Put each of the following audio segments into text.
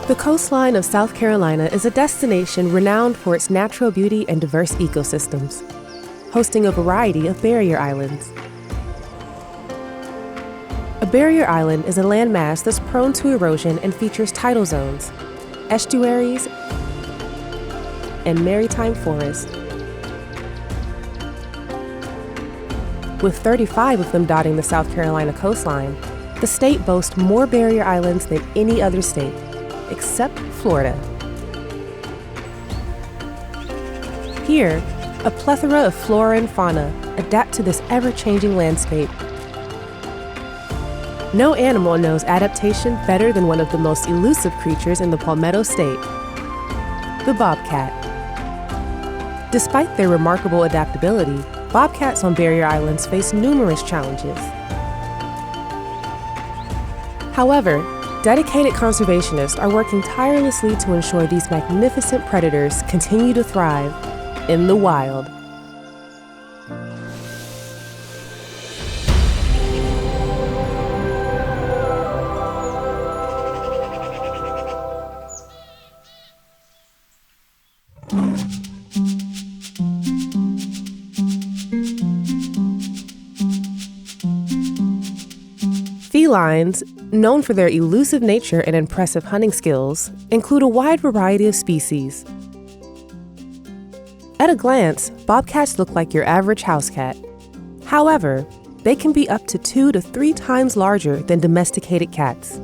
The coastline of South Carolina is a destination renowned for its natural beauty and diverse ecosystems, hosting a variety of barrier islands. A barrier island is a landmass that's prone to erosion and features tidal zones, estuaries, and maritime forest. With 35 of them dotting the South Carolina coastline, the state boasts more barrier islands than any other state, except Florida. Here, a plethora of flora and fauna adapt to this ever-changing landscape. No animal knows adaptation better than one of the most elusive creatures in the Palmetto State, the bobcat. Despite their remarkable adaptability, bobcats on barrier islands face numerous challenges. However, dedicated conservationists are working tirelessly to ensure these magnificent predators continue to thrive in the wild. Felines, known for their elusive nature and impressive hunting skills, include a wide variety of species. At a glance, bobcats look like your average house cat. However, they can be up to 2 to 3 times larger than domesticated cats.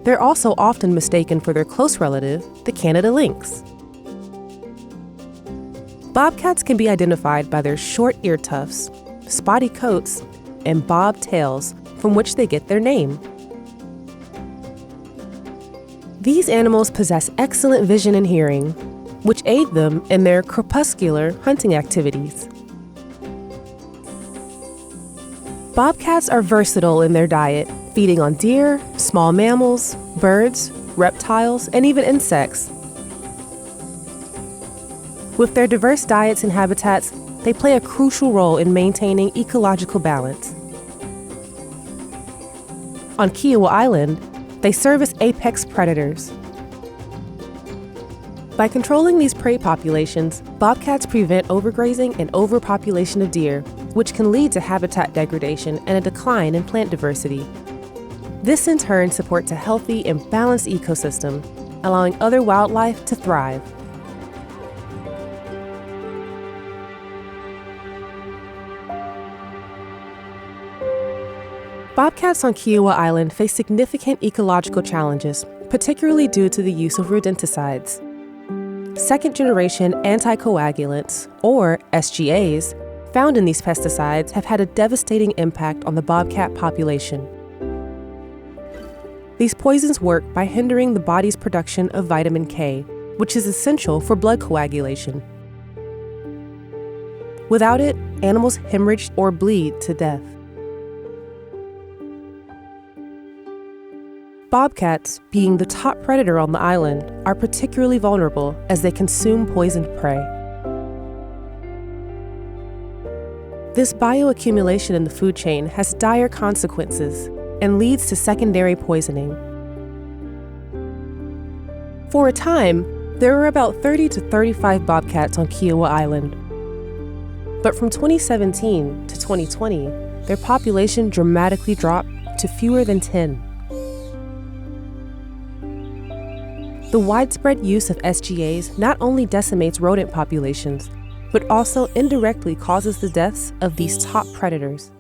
They're also often mistaken for their close relative, the Canada lynx. Bobcats can be identified by their short ear tufts, spotty coats, and bobbed tails, from which they get their name. These animals possess excellent vision and hearing, which aid them in their crepuscular hunting activities. Bobcats are versatile in their diet, feeding on deer, small mammals, birds, reptiles, and even insects. With their diverse diets and habitats, they play a crucial role in maintaining ecological balance. On Kiawah Island, they serve as apex predators. By controlling these prey populations, bobcats prevent overgrazing and overpopulation of deer, which can lead to habitat degradation and a decline in plant diversity. This in turn supports a healthy and balanced ecosystem, allowing other wildlife to thrive. Bobcats on Kiawah Island face significant ecological challenges, particularly due to the use of rodenticides. Second-generation anticoagulants, or SGAs, found in these pesticides have had a devastating impact on the bobcat population. These poisons work by hindering the body's production of vitamin K, which is essential for blood coagulation. Without it, animals hemorrhage or bleed to death. Bobcats, being the top predator on the island, are particularly vulnerable as they consume poisoned prey. This bioaccumulation in the food chain has dire consequences and leads to secondary poisoning. For a time, there were about 30 to 35 bobcats on Kiawah Island. But from 2017 to 2020, their population dramatically dropped to fewer than 10. The widespread use of SGAs not only decimates rodent populations, but also indirectly causes the deaths of these top predators.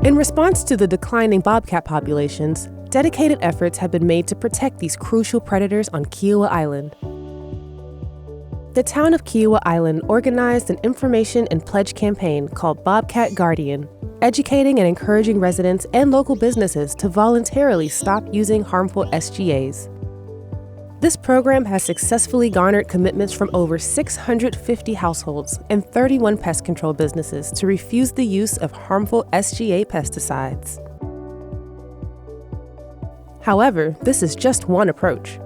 In response to the declining bobcat populations, dedicated efforts have been made to protect these crucial predators on Kiawah Island. The Town of Kiawah Island organized an information and pledge campaign called Bobcat Guardian, educating and encouraging residents and local businesses to voluntarily stop using harmful SGAs. This program has successfully garnered commitments from over 650 households and 31 pest control businesses to refuse the use of harmful SGA pesticides. However, this is just one approach.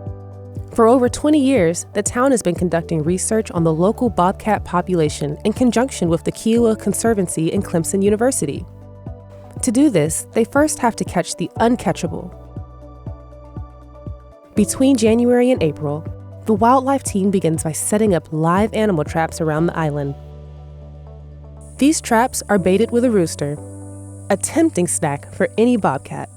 For over 20 years, the town has been conducting research on the local bobcat population in conjunction with the Kiawah Conservancy and Clemson University. To do this, they first have to catch the uncatchable. Between January and April, the wildlife team begins by setting up live animal traps around the island. These traps are baited with a rooster, a tempting snack for any bobcat.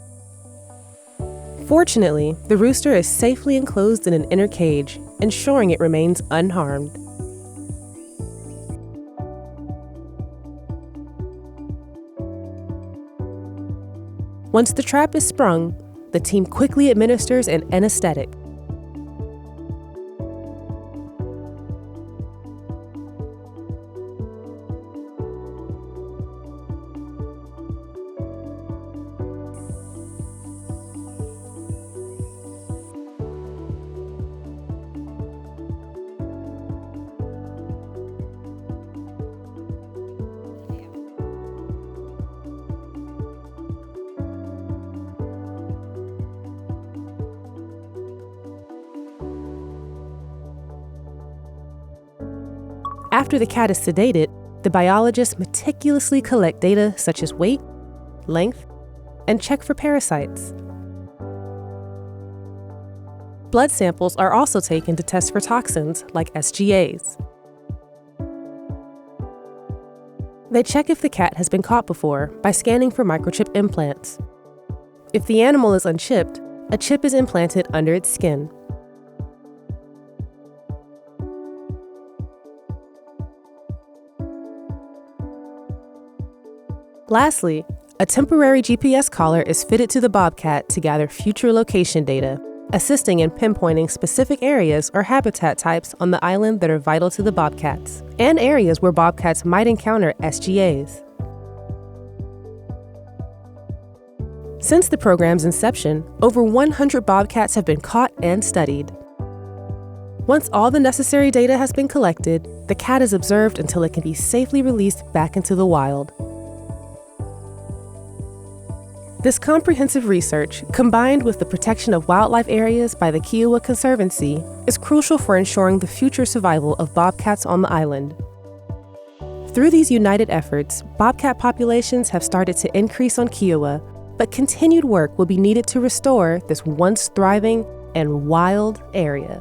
Fortunately, the rooster is safely enclosed in an inner cage, ensuring it remains unharmed. Once the trap is sprung, the team quickly administers an anesthetic. After the cat is sedated, the biologists meticulously collect data such as weight, length, and check for parasites. Blood samples are also taken to test for toxins like SGAs. They check if the cat has been caught before by scanning for microchip implants. If the animal is unchipped, a chip is implanted under its skin. Lastly, a temporary GPS collar is fitted to the bobcat to gather future location data, assisting in pinpointing specific areas or habitat types on the island that are vital to the bobcats, and areas where bobcats might encounter SGAs. Since the program's inception, over 100 bobcats have been caught and studied. Once all the necessary data has been collected, the cat is observed until it can be safely released back into the wild. This comprehensive research, combined with the protection of wildlife areas by the Kiawah Conservancy, is crucial for ensuring the future survival of bobcats on the island. Through these united efforts, bobcat populations have started to increase on Kiawah, but continued work will be needed to restore this once thriving and wild area.